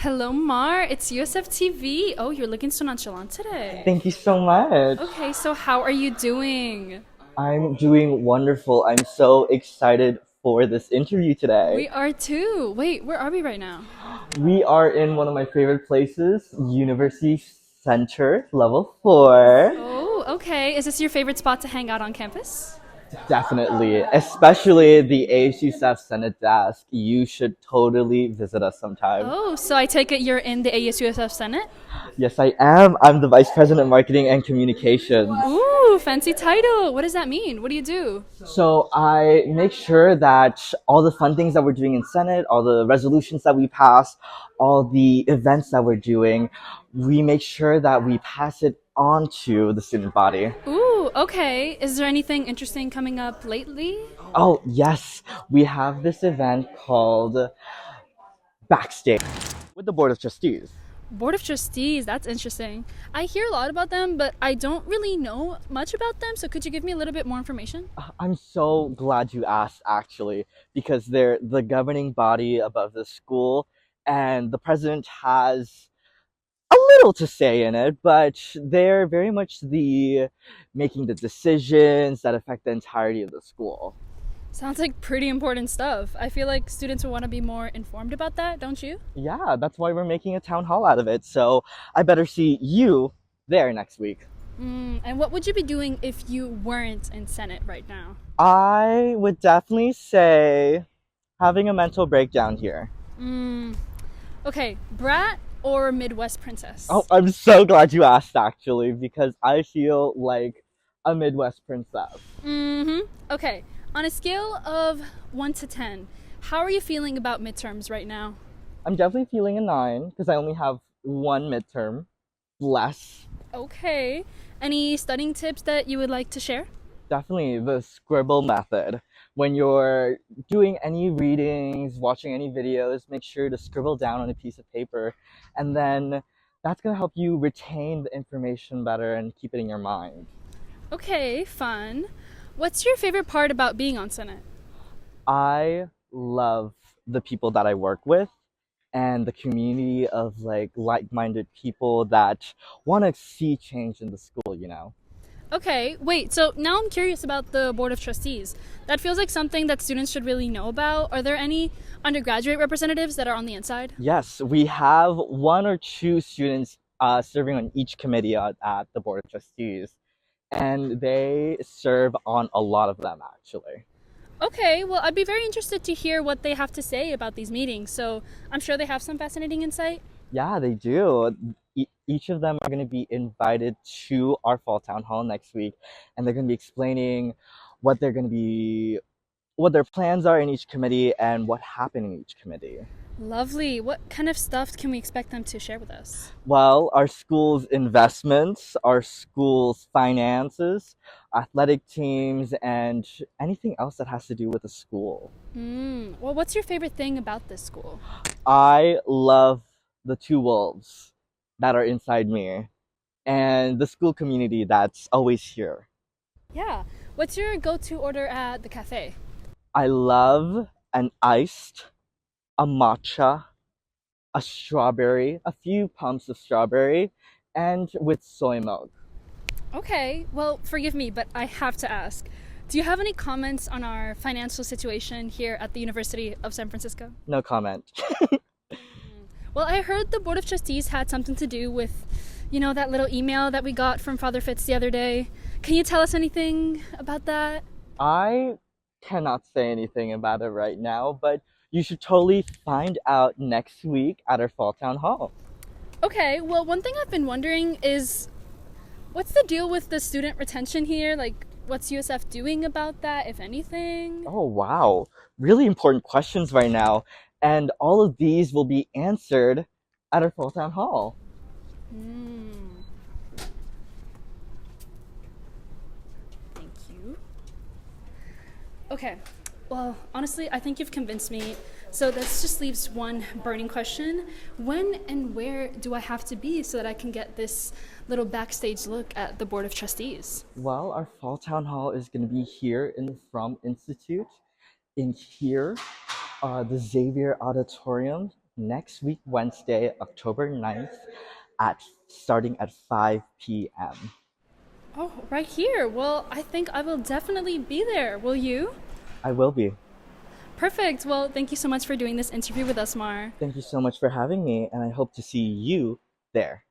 Hello, Mar. It's USFtv. Oh, you're looking so nonchalant today. Thank you so much. Okay, so how are you doing? I'm doing wonderful. I'm so excited for this interview today. We are too. Wait, where are we right now? We are in one of my favorite places, University Center, level 4. Oh, okay. Is this your favorite spot to hang out on campus? Definitely, especially the ASUSF Senate desk. You should totally visit us sometime. Oh, so I take it you're in the ASUSF Senate? Yes, I am. I'm the Vice President of Marketing and Communications. Ooh, fancy title. What does that mean? What do you do? So I make sure that all the fun things that we're doing in Senate, all the resolutions that we pass, all the events that we're doing, we make sure that we pass it on to the student body. Ooh, okay. Is there anything interesting coming up lately? Oh, yes, we have this event called Backstage with the Board of Trustees. Board of Trustees, that's interesting. I hear a lot about them, but I don't really know much about them. So could you give me a little bit more information? I'm so glad you asked, actually, because they're the governing body above the school, and the president has a little to say in it, but they're very much the making the decisions that affect the entirety of the school. Sounds like pretty important stuff. I feel like students would want to be more informed about that, don't you? Yeah, that's why we're making a town hall out of it. So I better see you there next week. And what would you be doing if you weren't in Senate right now? I would definitely say having a mental breakdown here. Okay, brat or Midwest princess? Oh, I'm so glad you asked, actually, because I feel like a Midwest princess. Okay, on a scale of 1 to 10, how are you feeling about midterms right now? I'm definitely feeling a 9 because I only have one midterm less. Okay, any studying tips that you would like to share? Definitely the scribble method. When you're doing any readings, watching any videos, make sure to scribble down on a piece of paper, and then that's going to help you retain the information better and keep it in your mind. Okay, fun. What's your favorite part about being on Senate? I love the people that I work with and the community of like-minded people that want to see change in the school. Okay, wait, so now I'm curious about the Board of Trustees. That feels like something that students should really know about. Are there any undergraduate representatives that are on the inside? Yes, we have one or two students serving on each committee at the Board of Trustees, and they serve on a lot of them, actually. Okay, well, I'd be very interested to hear what they have to say about these meetings, so I'm sure they have some fascinating insight. Yeah, they do. Each of them are going to be invited to our fall town hall next week, and they're going to be explaining what what their plans are in each committee and what happened in each committee. Lovely. What kind of stuff can we expect them to share with us? Well, our school's investments, our school's finances, athletic teams, and anything else that has to do with the school. Well, what's your favorite thing about this school? I love the two wolves that are inside me and the school community that's always here. Yeah. What's your go-to order at the cafe? I love an iced, a matcha, a strawberry, a few pumps of strawberry, and with soy milk. Okay, well, forgive me, but I have to ask. Do you have any comments on our financial situation here at the University of San Francisco? No comment. Well, I heard the Board of Trustees had something to do with, that little email that we got from Father Fitz the other day. Can you tell us anything about that? I cannot say anything about it right now, but you should totally find out next week at our fall town hall. Okay, well, one thing I've been wondering is what's the deal with the student retention here? Like, what's USF doing about that, if anything? Oh, wow. Really important questions right now. And all of these will be answered at our fall town hall. Thank you. Okay, well, honestly, I think you've convinced me. So this just leaves one burning question. When and where do I have to be so that I can get this little backstage look at the Board of Trustees? Well, our fall town hall is going to be here in the Fromm Institute, in here, the Xavier Auditorium, next week, Wednesday, October 9th, starting at 5 p.m. Oh, right here. Well, I think I will definitely be there. Will you? I will be. Perfect. Well, thank you so much for doing this interview with us, Mar. Thank you so much for having me, and I hope to see you there.